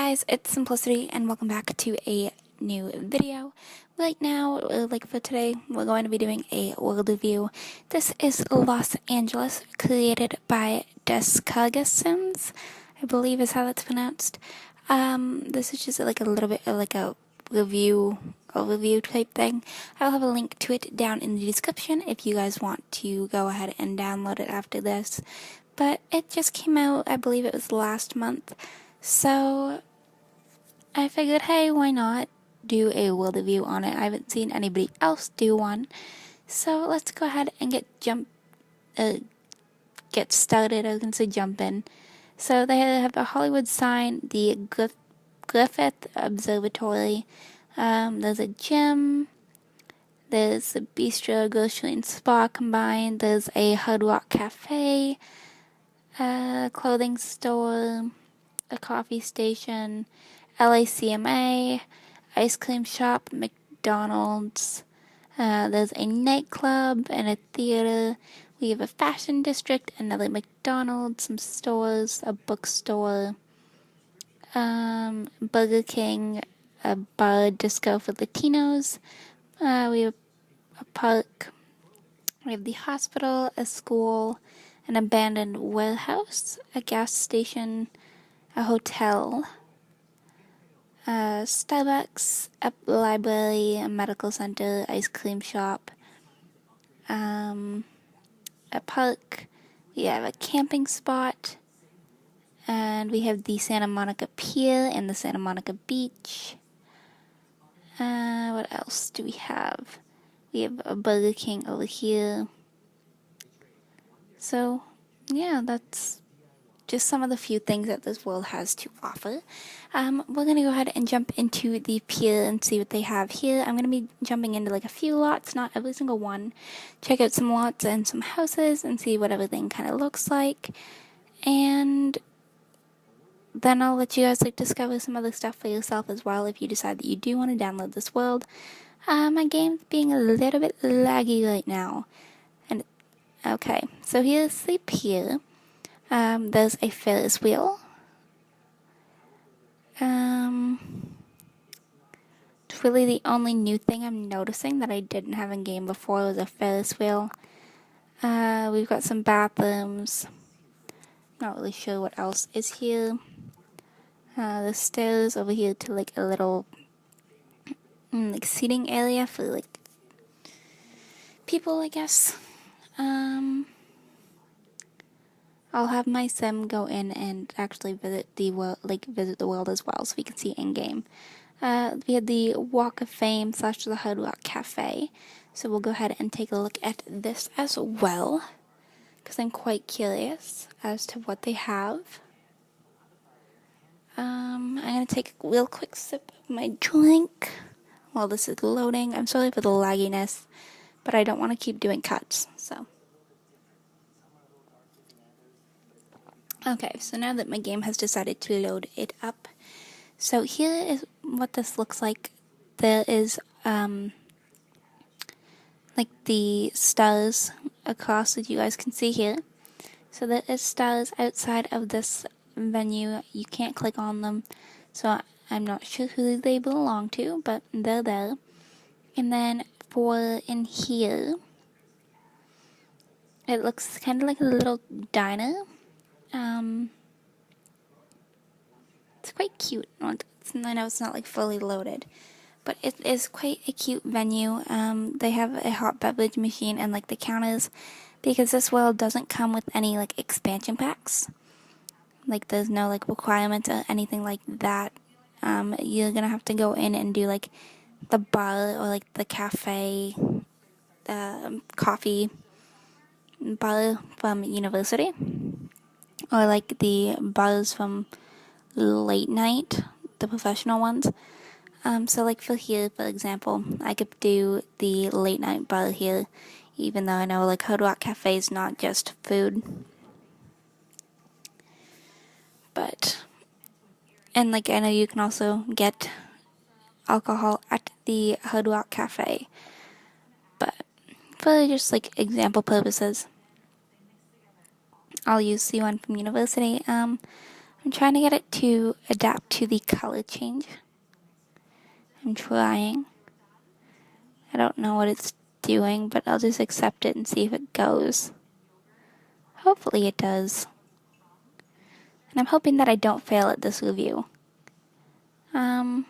guys, it's Simplicity and welcome back to a new video. Right now, for today, we're going to be doing a world review. This is Los Angeles, created by Descargasons, I believe is how that's pronounced. This is just like a little bit of like a review type thing. I'll have a link to it down in the description if you guys want to go ahead and download it after this. But it just came out, I believe it was last month. So I figured, hey, why not do a world review on it? I haven't seen anybody else do one. So let's go ahead and get started. I was going to say jump in. So they have a Hollywood sign, the Griffith Observatory. There's a gym. There's a bistro, grocery, and spa combined. There's a Hard Rock Cafe, a clothing store, a coffee station, LACMA, ice cream shop, McDonald's. There's a nightclub and a theater. We have a fashion district, another McDonald's, some stores, a bookstore, Burger King, a bar disco for Latinos. We have a park. We have the hospital, a school, an abandoned warehouse, a gas station, a hotel, a Starbucks, a library, a medical center, ice cream shop, a park. We have a camping spot, and we have the Santa Monica Pier and the Santa Monica Beach. What else do we have? We have a Burger King over here. So, yeah, that's just some of the few things that this world has to offer. We're going to go ahead and jump into the pier and see what they have here. I'm going to be jumping into like a few lots, not every single one. Check out some lots and some houses and see what everything kind of looks like. And then I'll let you guys discover some other stuff for yourself as well if you decide that you do want to download this world. My game's being a little bit laggy right now. And okay, so here's the pier. There's a Ferris Wheel. It's really the only new thing I'm noticing that I didn't have in game before was a Ferris Wheel. We've got some bathrooms. Not really sure what else is here. The stairs over here to like a little seating area for like people, I guess. I'll have my sim go in and actually visit the world, visit the world as well, so we can see in game. We had the Walk of Fame / the Hard Rock Cafe, so we'll go ahead and take a look at this as well, because I'm quite curious as to what they have. I'm gonna take a real quick sip of my drink while this is loading. I'm sorry for the lagginess, but I don't want to keep doing cuts, so. Okay, so now that my game has decided to load it up, so here is what this looks like. There is, like the stars across that you guys can see here. So there is stars outside of this venue. You can't click on them, so I'm not sure who they belong to, but they're there. And then for in here, it looks kind of like a little diner. It's quite cute. I know it's not like fully loaded, but it is quite a cute venue. They have a hot beverage machine and like the counters, because this world doesn't come with any like expansion packs. Like there's no like requirement or anything like that. You're gonna have to go in and do like the bar or like the cafe, coffee bar from university, or like the bars from late night, the professional ones. So like for here, for example, I could do the late night bar here, even though I know like Hard Rock Cafe is not just food. But, and like I know you can also get alcohol at the Hard Rock Cafe. But for just like example purposes, I'll use the one from university. I'm I'm trying to get it to adapt to the color change. I'm trying. I don't know what it's doing, but I'll just accept it and see if it goes. Hopefully it does. And I'm hoping that I don't fail at this review. I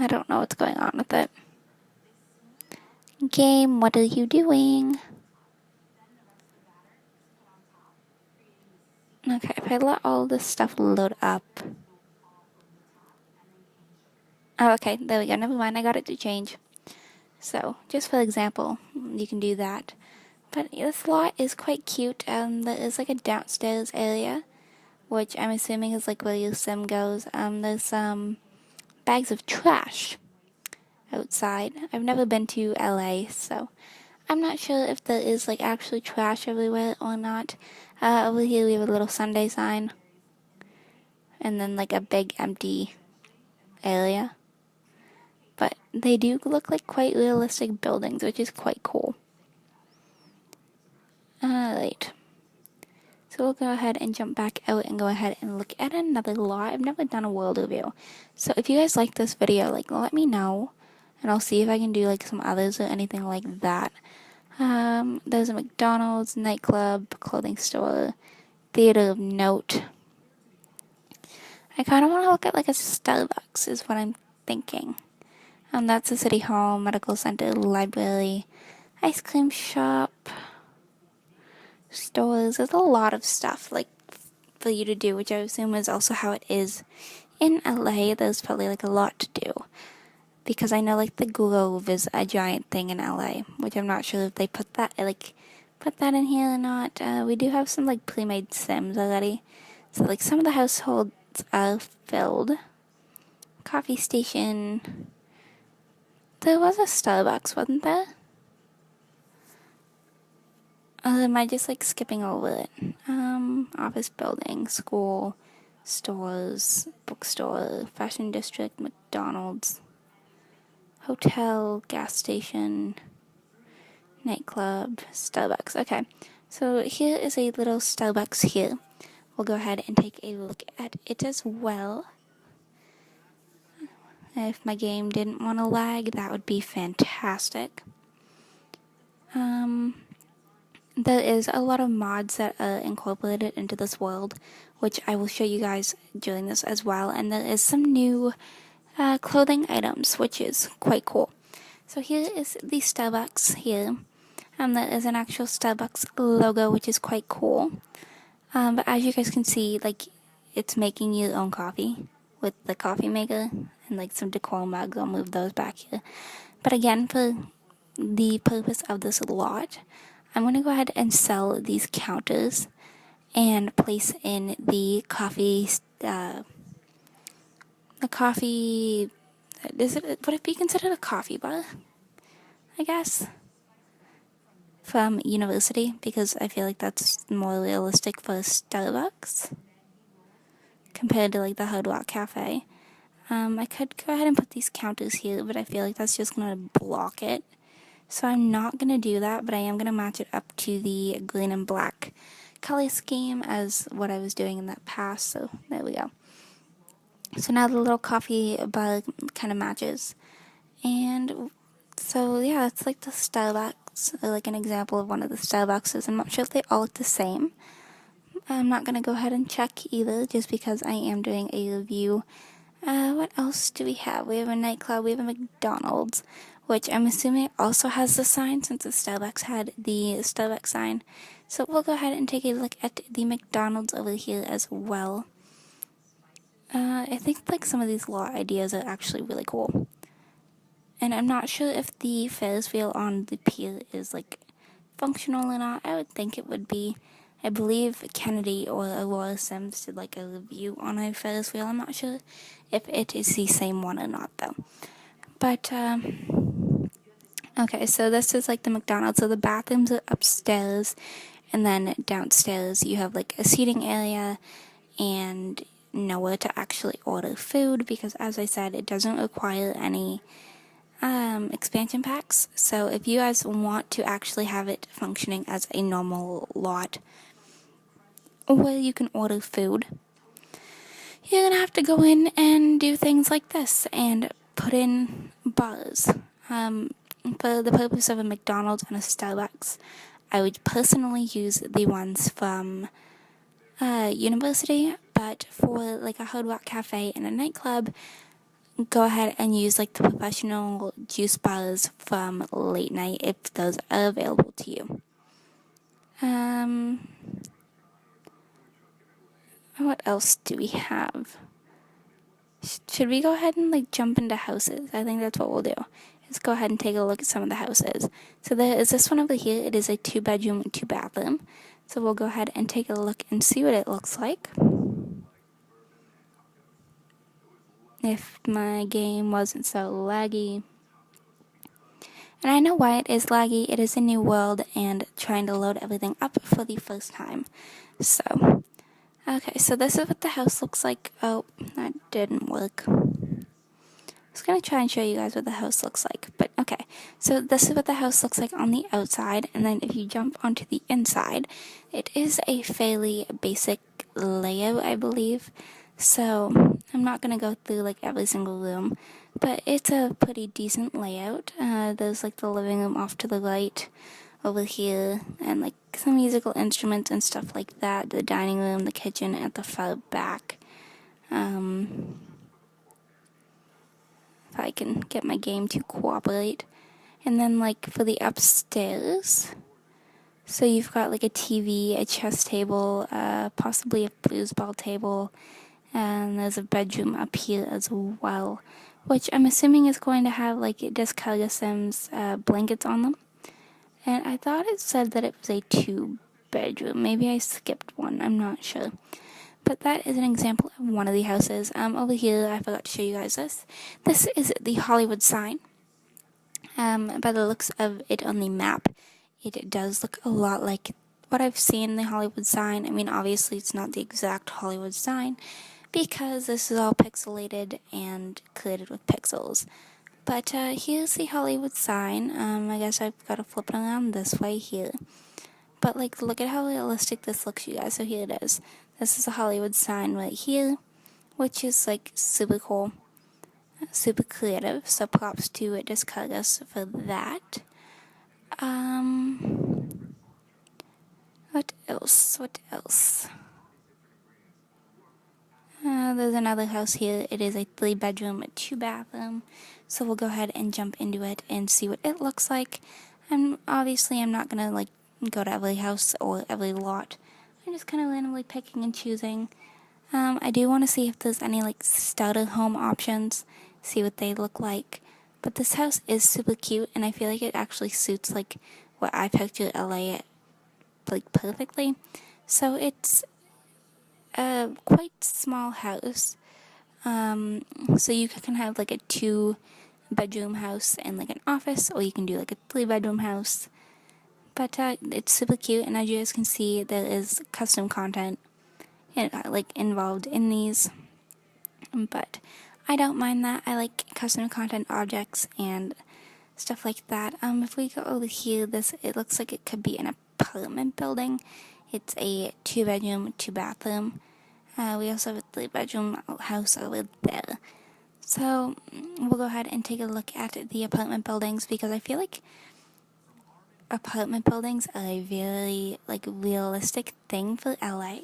don't know what's going on with it. Game, what are you doing? Okay, if I let all this stuff load up. Oh, okay, there we go. Never mind, I got it to change. So, just for example, you can do that. But this lot is quite cute. There is like a downstairs area, which I'm assuming is like where your sim goes. There's bags of trash outside. I've never been to LA, so I'm not sure if there is like actually trash everywhere or not. Over here we have a little Sunday sign, and then like a big empty area. But they do look like quite realistic buildings, which is quite cool. Alright. So we'll go ahead and jump back out and go ahead and look at another lot. I've never done a world review. So if you guys like this video, like, let me know. And I'll see if I can do like some others or anything like that. There's a McDonald's, nightclub, clothing store, theater of note. I kind of want to look at like a Starbucks is what I'm thinking. That's a city hall, medical center, library, ice cream shop, stores. There's a lot of stuff like for you to do, which I assume is also how it is in LA. There's probably like a lot to do, because I know like the Grove is a giant thing in LA, which I'm not sure if they put that in here or not. We do have some like pre-made sims already, so like some of the households are filled. Coffee station. There was a Starbucks, wasn't there? Am I just like skipping over it? Office building, school, stores, bookstore, fashion district, McDonald's, hotel, gas station, nightclub, Starbucks. Okay, so here is a little Starbucks here. We'll go ahead and take a look at it as well. If my game didn't want to lag, that would be fantastic. There is a lot of mods that are incorporated into this world, which I will show you guys during this as well. And there is some new clothing items, which is quite cool. So here is the Starbucks here. There is an actual Starbucks logo, which is quite cool. But as you guys can see, like, it's making your own coffee with the coffee maker and like some decor mugs. I'll move those back here. But again, for the purpose of this lot, I'm going to go ahead and sell these counters and place in the coffee, would it be considered a coffee bar? I guess. From university, because I feel like that's more realistic for Starbucks compared to like the Hard Rock Cafe. I could go ahead and put these counters here, but I feel like that's just going to block it. So I'm not going to do that, but I am going to match it up to the green and black color scheme as what I was doing in that past. So there we go. So now the little coffee bar kind of matches. And so yeah, it's like the Starbucks, like an example of one of the Starbucks. I'm not sure if they all look the same. I'm not going to go ahead and check either, just because I am doing a review. What else do we have? We have a nightclub, we have a McDonald's, which I'm assuming also has the sign, since the Starbucks had the Starbucks sign. So we'll go ahead and take a look at the McDonald's over here as well. I think like some of these lot ideas are actually really cool. And I'm not sure if the Ferris Wheel on the pier is like functional or not. I would think it would be. I believe Kennedy or Aurora Sims did like a review on a Ferris Wheel. I'm not sure if it is the same one or not though. But, okay, so this is like the McDonald's. So the bathrooms are upstairs, and then downstairs you have like a seating area and nowhere to actually order food, because as I said, it doesn't require any expansion packs. So if you guys want to actually have it functioning as a normal lot, where you can order food, you're gonna have to go in and do things like this and put in bars. For the purpose of a McDonald's and a Starbucks, I would personally use the ones from university, but for like a Hard Rock Cafe and a nightclub, go ahead and use like the professional juice bars from late night if those are available to you. What else do we have? Should we go ahead and like jump into houses? I think that's what we'll do. Let's go ahead and take a look at some of the houses. So there is this one over here. It is a 2-bedroom, 2-bathroom. So we'll go ahead and take a look and see what it looks like. If my game wasn't so laggy. And I know why it is laggy. It is a new world and trying to load everything up for the first time. So, okay, so this is what the house looks like. Oh, that didn't work. I was going to try and show you guys what the house looks like, but okay. So this is what the house looks like on the outside, and then if you jump onto the inside, it is a fairly basic layout, I believe. So I'm not going to go through like every single room, but it's a pretty decent layout. There's like the living room off to the right over here, and like some musical instruments and stuff like that. The dining room, the kitchen at the far back. If I can get my game to cooperate. And then like for the upstairs, so you've got like a TV, a chess table, possibly a foosball table, and there's a bedroom up here as well, which I'm assuming is going to have like Discover Sims blankets on them. And I thought it said that it was a 2-bedroom. Maybe I skipped one, I'm not sure. But that is an example of one of the houses. Over here, I forgot to show you guys this. This is the Hollywood sign. By the looks of it on the map, it does look a lot like what I've seen in the Hollywood sign. I mean, obviously it's not the exact Hollywood sign, because this is all pixelated and created with pixels. But here's the Hollywood sign. I guess I've got to flip it around this way here. But like, look at how realistic this looks, you guys. So here it is. This is a Hollywood sign right here, which is like super cool, super creative. So props to Discogus for that. What else? What else? There's another house here. It is a 3-bedroom, 2-bathroom. So we'll go ahead and jump into it and see what it looks like. And obviously I'm not gonna like go to every house or every lot. I'm just kind of randomly picking and choosing. I do want to see if there's any like starter home options, see what they look like. But this house is super cute, and I feel like it actually suits like what I pictured LA like perfectly. So it's a quite small house. So you can have like a 2-bedroom house and like an office, or you can do like a 3-bedroom house. But it's super cute, and as you guys can see, there is custom content like involved in these. But I don't mind that. I like custom content objects and stuff like that. If we go over here, it looks like it could be an apartment building. It's a 2-bedroom, 2-bathroom. We also have a 3-bedroom house over there. So we'll go ahead and take a look at the apartment buildings, because I feel like apartment buildings are a very like realistic thing for LA.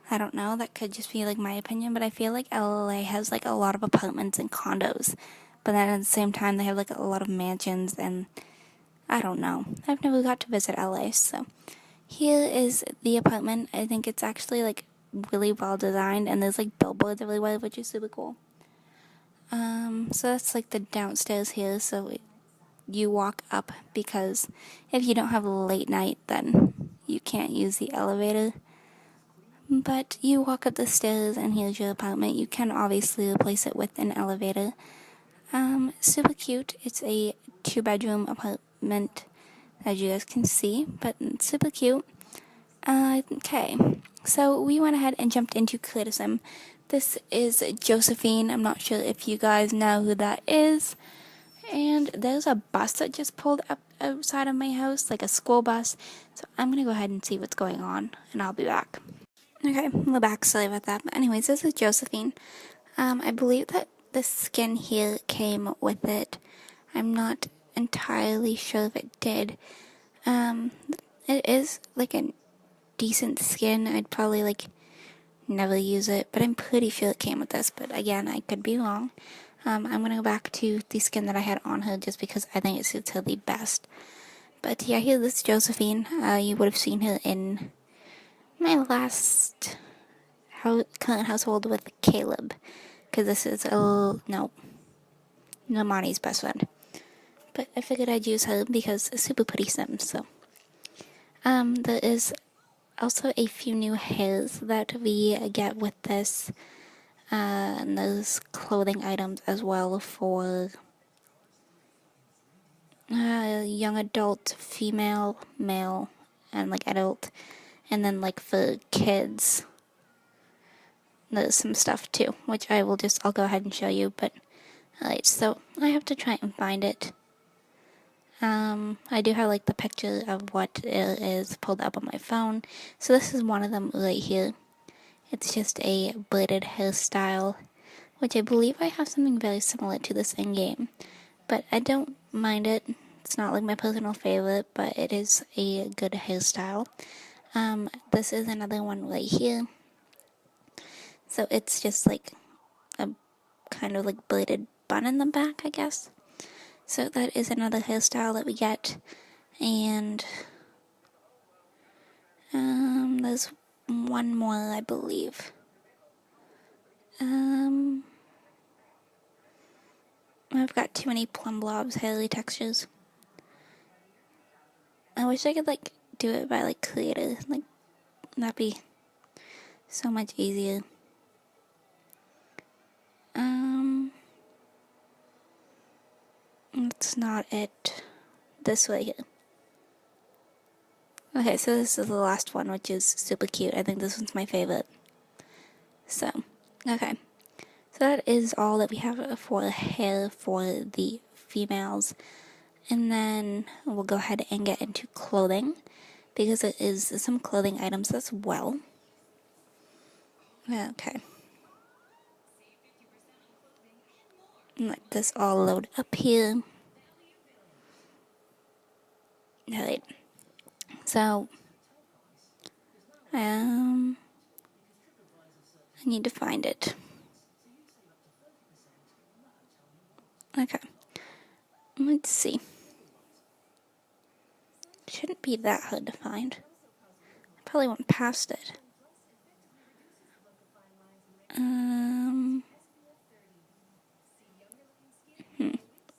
I don't know, that could just be like my opinion, but I feel like LA has like a lot of apartments and condos, but then at the same time they have like a lot of mansions, and I don't know. I've never got to visit LA, so here is the apartment. I think it's actually like really well designed, and there's like billboards everywhere, which is super cool. So that's like the downstairs here, so you walk up, because if you don't have a late night, then you can't use the elevator. But you walk up the stairs, and here's your apartment. You can obviously replace it with an elevator. Super cute. It's a 2-bedroom apartment, as you guys can see, but it's super cute. Okay, so we went ahead and jumped into Creative. This is Josephine. I'm not sure if you guys know who that is. And there's a bus that just pulled up outside of my house, like a school bus. So I'm gonna go ahead and see what's going on, and I'll be back. Okay, we're back. Sorry about that. But anyways, this is Josephine. I believe that the skin here came with it. I'm not entirely sure if it did. It is like a decent skin. I'd probably like never use it, but I'm pretty sure it came with this. But again, I could be wrong. I'm gonna go back to the skin that I had on her just because I think it suits her the best. But yeah, here this is Josephine. You would have seen her in my last current household with Caleb, because this is Normani's best friend. But I figured I'd use her because it's super pretty Sims. So there is also a few new hairs that we get with this, and those clothing items as well for young adult, female, male, and like adult, and then like for kids there's some stuff too, which I'll go ahead and show you. But alright, so I have to try and find it. I do have like the picture of what it is pulled up on my phone. So this is one of them right here. It's just a braided hairstyle, which I believe I have something very similar to this in game, but I don't mind it. It's not like my personal favorite, but it is a good hairstyle. This is another one right here. So it's just like a kind of like braided bun in the back, I guess. So that is another hairstyle that we get. And there's one more, I believe. I've got too many plum blobs, hairy textures. I wish I could like do it by like creator, like that'd be so much easier. That's not it. This way here. Okay, so this is the last one, which is super cute. I think this one's my favorite. So, okay. So that is all that we have for hair for the females. And then we'll go ahead and get into clothing, because it is some clothing items as well. Okay. Let this all load up here. Alright. So, I need to find it. Okay. Let's see. Shouldn't be that hard to find. I probably went past it.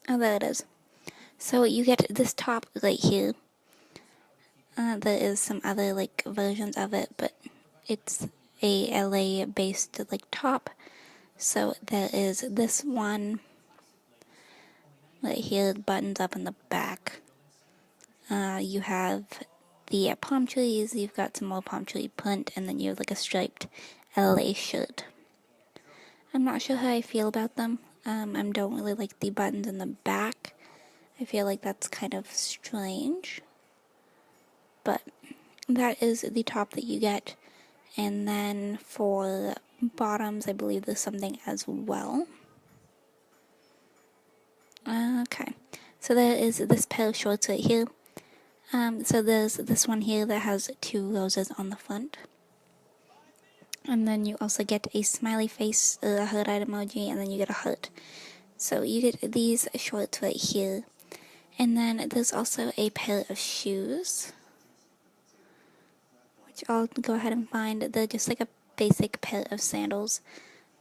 Oh, there it is. So you get this top right here. There is some other like versions of it, but it's a LA based like top. So there is this one right here, buttons up in the back. You have the palm trees, you've got some more palm tree print, and then you have like a striped LA shirt. I'm not sure how I feel about them. I don't really like the buttons in the back. I feel like that's kind of strange. But that is the top that you get. And then for bottoms, I believe there's something as well. Okay. So there is this pair of shorts right here. So there's this one here that has 2 roses on the front. And then you also get a smiley face, a heart emoji, and then you get a heart. So you get these shorts right here. And then there's also a pair of shoes, which I'll go ahead and find. They're just like a basic pair of sandals,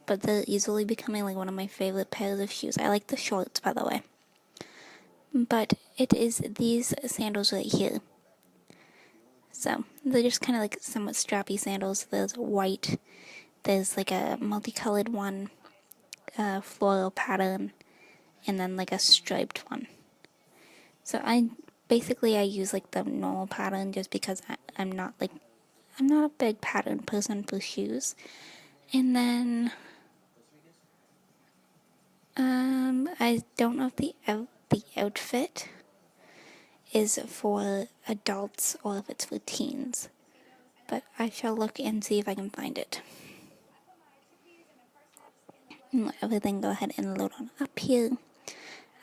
but they're easily becoming like one of my favorite pairs of shoes. I like the shorts, by the way. But it is these sandals right here. So they're just kind of like somewhat strappy sandals. There's white, there's like a multicolored one, floral pattern, and then like a striped one. So I use like the normal pattern just because I'm not a big pattern person for shoes. And then I don't know if the outfit is for adults or if it's for teens. But I shall look and see if I can find it. Let everything go ahead and load on up here.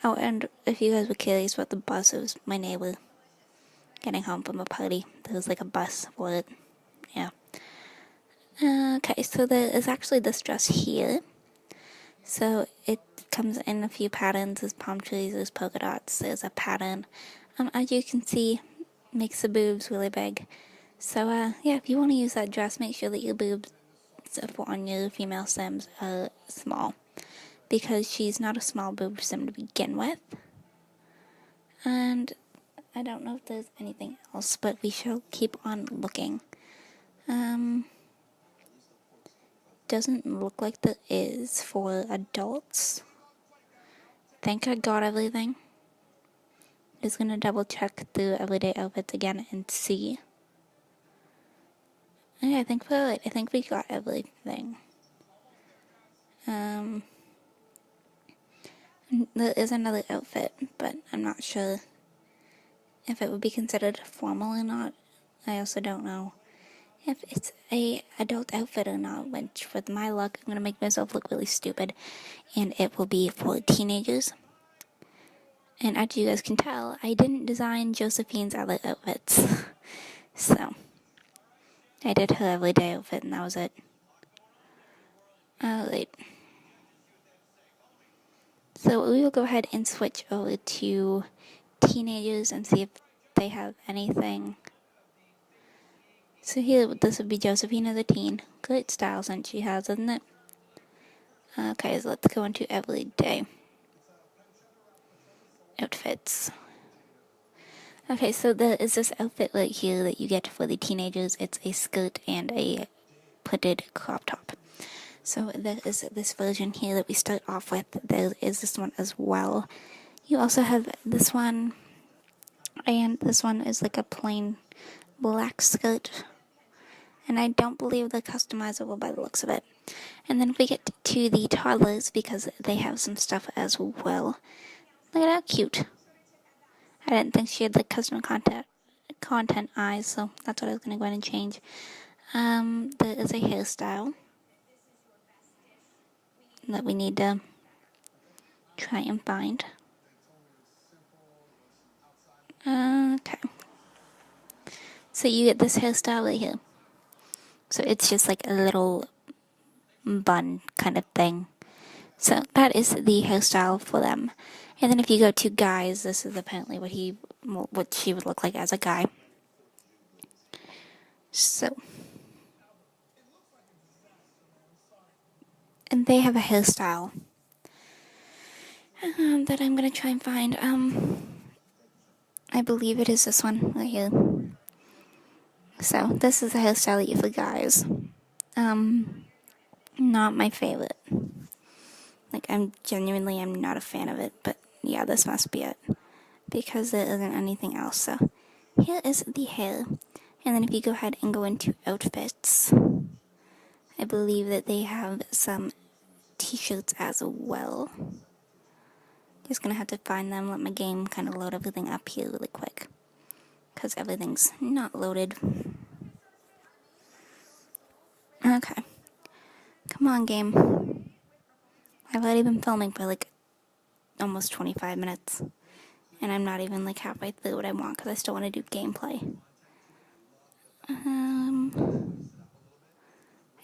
Oh, and if you guys were curious about the bus, it was my neighbor getting home from a party. There was like a bus for it. Yeah. Okay, so there is actually this dress here. So it comes in a few patterns. There's palm trees, there's polka dots, there's a pattern. As you can see, makes the boobs really big. So yeah, if you want to use that dress, make sure that your boobs on your female Sims are small. Because she's not a small boob Sim to begin with. And I don't know if there's anything else, but we shall keep on looking. Doesn't look like there is for adults. Think I got everything. Just gonna double check through everyday outfits again and see. Yeah, I think we're right. I think we got everything. There is another outfit, but I'm not sure if it would be considered formal or not. I also don't know if it's a adult outfit or not, which with my luck, I'm gonna make myself look really stupid, and it will be for teenagers. And as you guys can tell, I didn't design Josephine's other outfits. So, I did her everyday outfit and that was it. Alright. So we will go ahead and switch over to teenagers and see if they have anything. So here, this would be Josephine as a teen. Great style sense she has, isn't it? Okay, so let's go into everyday outfits. Okay, so there is this outfit right here that you get for the teenagers. It's a skirt and a pleated crop top. So there is this version here that we start off with. There is this one as well. You also have this one, and this one is like a plain black skirt. And I don't believe they're customizable by the looks of it. And then we get to the toddlers because they have some stuff as well. Look at how cute. I didn't think she had like custom content eyes, so that's what I was going to go ahead and change. There is a hairstyle that we need to try and find. Okay. So you get this hairstyle right here. So it's just like a little bun kind of thing. So that is the hairstyle for them. And then if you go to guys, this is apparently what she would look like as a guy. So, and they have a hairstyle that I'm gonna try and find. I believe it is this one right here. So this is a hairstyle that you for guys. Not my favorite. Like I'm not a fan of it, but yeah, this must be it because there isn't anything else. So here is the hair, and then if you go ahead and go into outfits, I believe that they have some t-shirts as well. Just gonna have to find them, let my game kind of load everything up here really quick because everything's not loaded. Okay, come on game. I've already been filming for like almost 25 minutes and I'm not even like halfway through what I want because I still want to do gameplay. I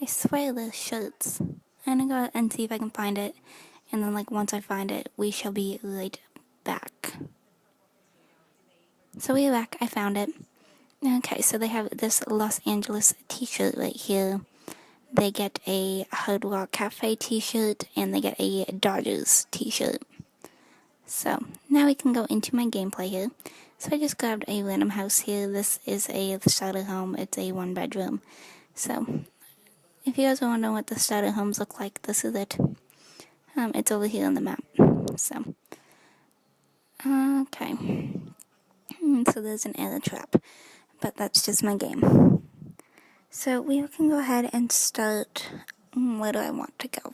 swear there's shirts. I'm gonna go and see if I can find it, and then like once I find it, we shall be right back. So we're back. I found it. Okay, so they have this Los Angeles t-shirt right here. They get a Hard Rock Cafe t-shirt, and they get a Dodgers t-shirt. So now we can go into my gameplay here. So I just grabbed a random house here. This is a starter home. It's a 1-bedroom. So if you guys want to know what the starter homes look like, this is it. It's over here on the map. So, okay. So there's an arrow trap, but that's just my game. So we can go ahead and start. Where do I want to go?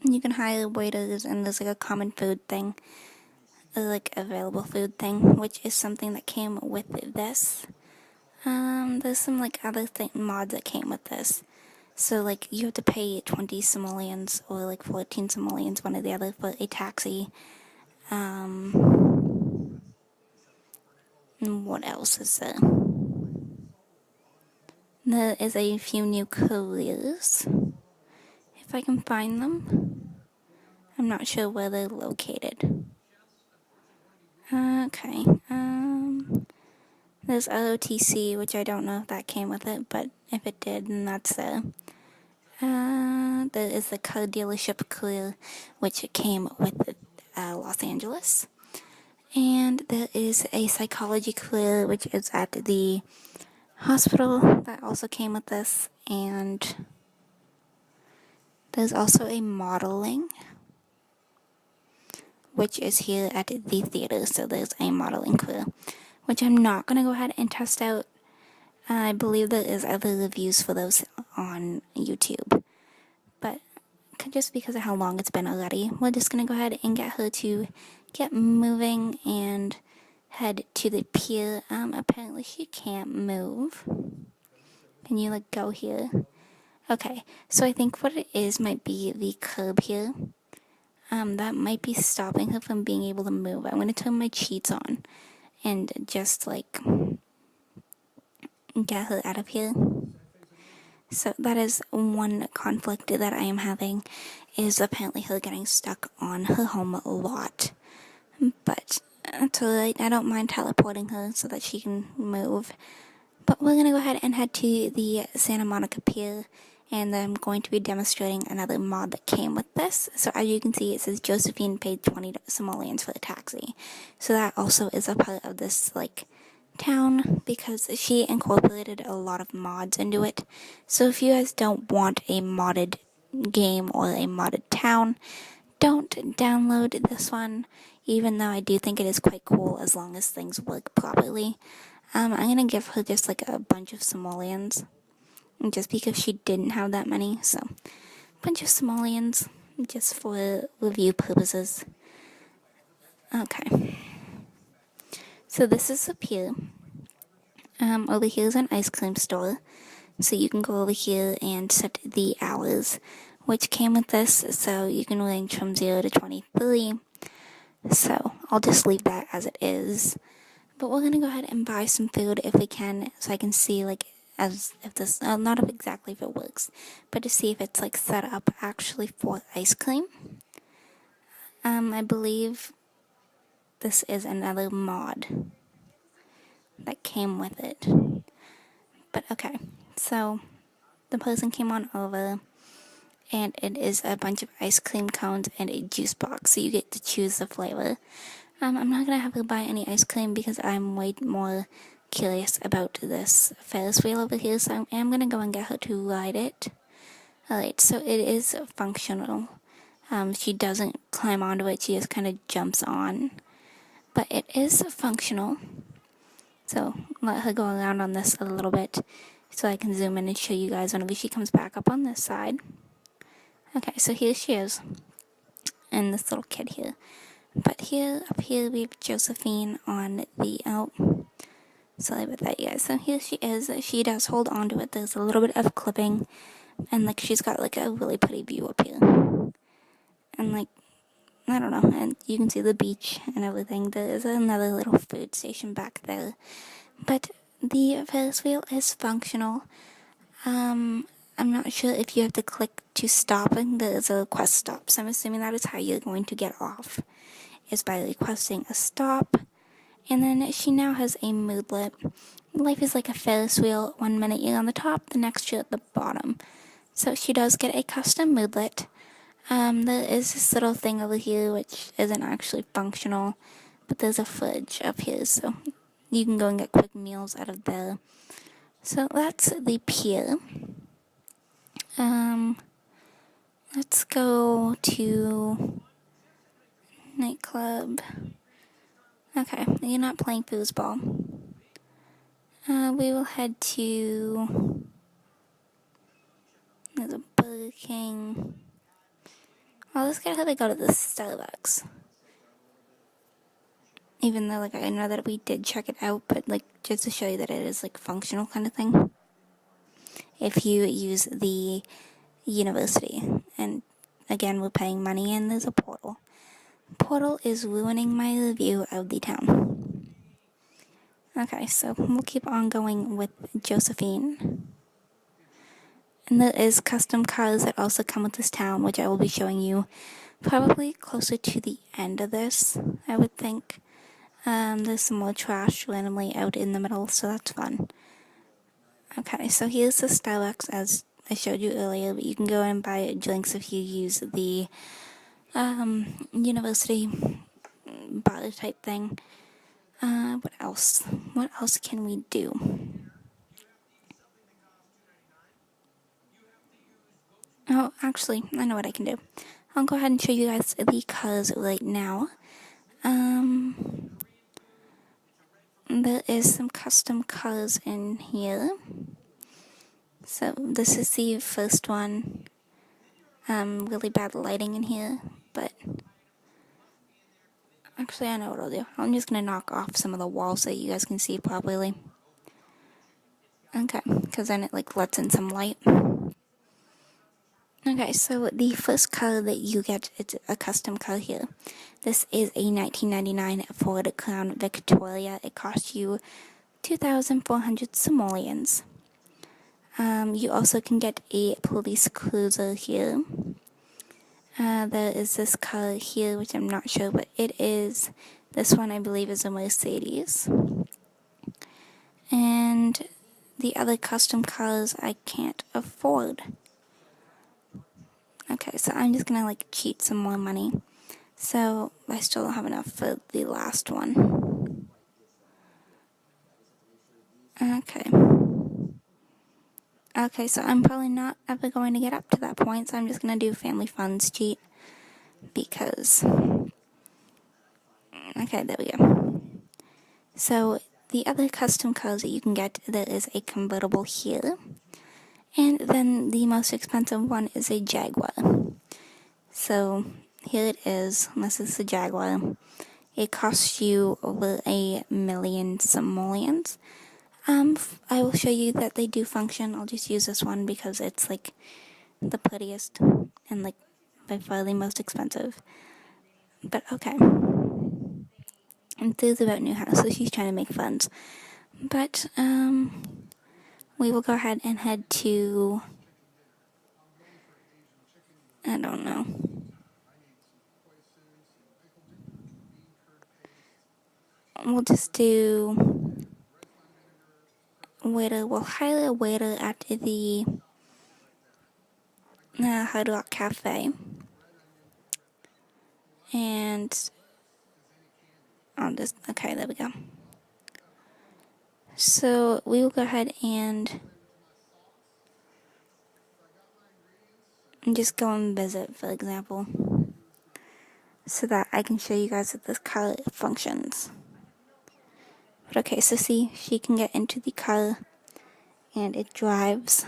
You can hire waiters, and there's like a common food thing, like available food thing, which is something that came with this. There's some like other mods that came with this. So like you have to pay 20 simoleons or like 14 simoleons, one or the other, for a taxi. What else is there? There is a few new careers, if I can find them. I'm not sure where they're located. Okay, there's OTC, which I don't know if that came with it, but if it did, then that's there. There is the car dealership career, which came with Los Angeles. And there is a psychology career, which is at the hospital, that also came with this. And there's also a modeling, which is here at the theater. So there's a modeling career, which I'm not going to go ahead and test out. I believe there is other reviews for those on YouTube. But just because of how long it's been already, we're just going to go ahead and get her to get moving and head to the pier. Apparently she can't move. Can you, like, go here? Okay, so I think what it is might be the curb here. That might be stopping her from being able to move. I'm going to turn my cheats on and just, like, get her out of here. So that is one conflict that I am having, is apparently her getting stuck on her home lot. But that's alright, I don't mind teleporting her so that she can move. But we're going to go ahead and head to the Santa Monica Pier, and I'm going to be demonstrating another mod that came with this. So as you can see, it says Josephine paid 20 simoleons for the taxi. So that also is a part of this, like, town, because she incorporated a lot of mods into it. So if you guys don't want a modded game or a modded town, don't download this one, even though I do think it is quite cool as long as things work properly. I'm gonna give her just like a bunch of simoleons, just because she didn't have that many. So a bunch of simoleons just for review purposes. Okay, so this is the pier. Over here is an ice cream store, so you can go over here and set the hours, which came with this. So you can range from 0 to 23. So I'll just leave that as it is. But we're gonna go ahead and buy some food if we can, so I can see, like, as if this, not if exactly if it works, but to see if it's, like, set up actually for ice cream. I believe this is another mod that came with it. But okay, so the person came on over, and it is a bunch of ice cream cones and a juice box, so you get to choose the flavor. I'm not gonna have her buy any ice cream because I'm way more curious about this Ferris wheel over here, so I am gonna go and get her to ride it. Alright, so it is functional. She doesn't climb onto it, she just kind of jumps on. But it is functional. So let her go around on this a little bit so I can zoom in and show you guys whenever she comes back up on this side. Okay, so here she is. And this little kid here. But up here we have Josephine on the, sorry about that, you guys. So here she is. She does hold on to it. There's a little bit of clipping, and, like, she's got, like, a really pretty view up here. And, like, I don't know, and you can see the beach and everything. There is another little food station back there. But the Ferris wheel is functional. I'm not sure if you have to click to stop, and there is a request stop, so I'm assuming that is how you're going to get off, is by requesting a stop. And then she now has a moodlet. Life is like a Ferris wheel. 1 minute you're on the top, the next you're at the bottom. So she does get a custom moodlet. There is this little thing over here which isn't actually functional, but there's a fridge up here, so you can go and get quick meals out of there. So that's the pier. Let's go to nightclub. Okay, you're not playing foosball. We will head to, there's a Burger King. Well, let's get how they go to the Starbucks. Even though, like, I know that we did check it out, but, like, just to show you that it is, like, functional kind of thing. If you use the university. And, again, we're paying money and there's a portal. Portal is ruining my view of the town. Okay, so we'll keep on going with Josephine. And there is custom cars that also come with this town, which I will be showing you probably closer to the end of this, I would think. There's some more trash randomly out in the middle, so that's fun. Okay, so here's the Starbucks as I showed you earlier, but you can go and buy drinks if you use the university bar type thing. What else? What else can we do? Oh, actually, I know what I can do. I'll go ahead and show you guys the cars right now. There is some custom cars in here. So this is the first one. Really bad lighting in here, but actually I know what I'll do. I'm just gonna knock off some of the walls so you guys can see properly. Okay, because then it like lets in some light. Okay, so the first car that you get, it's a custom car here. This is a 1999 Ford Crown Victoria. It cost you 2,400 simoleons. You also can get a police cruiser here. There is this car here, which I'm not sure, but it is, this one I believe is a Mercedes. And the other custom cars I can't afford. Okay, so I'm just gonna like cheat some more money. So I still don't have enough for the last one. Okay. Okay, so I'm probably not ever going to get up to that point, so I'm just gonna do family funds cheat. Because... Okay, there we go. So the other custom cars that you can get, there is a convertible here. And then the most expensive one is a Jaguar. So here it is. This is the Jaguar. It costs you over 1,000,000 simoleons. I will show you that they do function. I'll just use this one because it's like the prettiest and like by far the most expensive. But okay. And Thu's about new house, so she's trying to make funds. But we will go ahead and head to, I don't know. We'll just do waiter. We'll hire a waiter at the Hard Rock Cafe. And I'll just, okay, there we go. So we will go ahead and just go and visit, for example, so that I can show you guys that this car functions. But okay, so see, she can get into the car and it drives.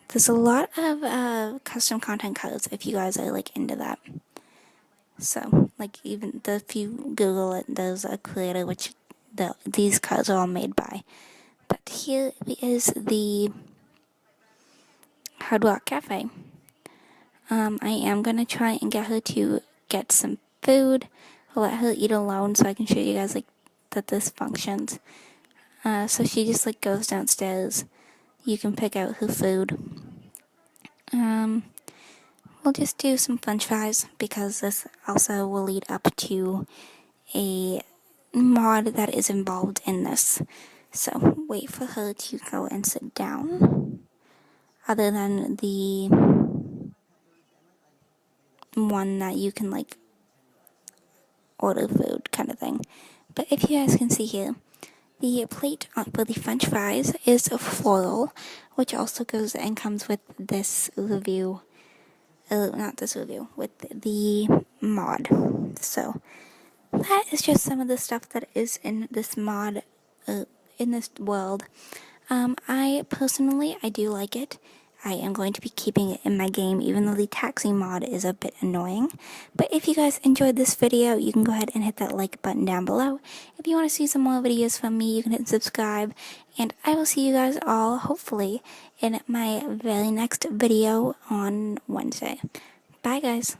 There's a lot of custom content cars if you guys are like into that. So, like, even if you Google it, there's a creator which these cars are all made by. But here is the Hard Rock Cafe. I am gonna try and get her to get some food. I'll let her eat alone so I can show you guys like that this functions. So she just like goes downstairs. You can pick out her food. We'll just do some french fries because this also will lead up to a mod that is involved in this. So wait for her to go and sit down. Other than the one that you can like order food kind of thing. But if you guys can see here, the plate for the french fries is foil, which also goes and comes with this review. Not this review, with the mod. So that is just some of the stuff that is in this mod, in this world. I personally, I do like it. I am going to be keeping it in my game, even though the taxi mod is a bit annoying. But if you guys enjoyed this video, you can go ahead and hit that like button down below. If you want to see some more videos from me, you can hit subscribe. And I will see you guys all, hopefully, in my very next video on Wednesday. Bye, guys.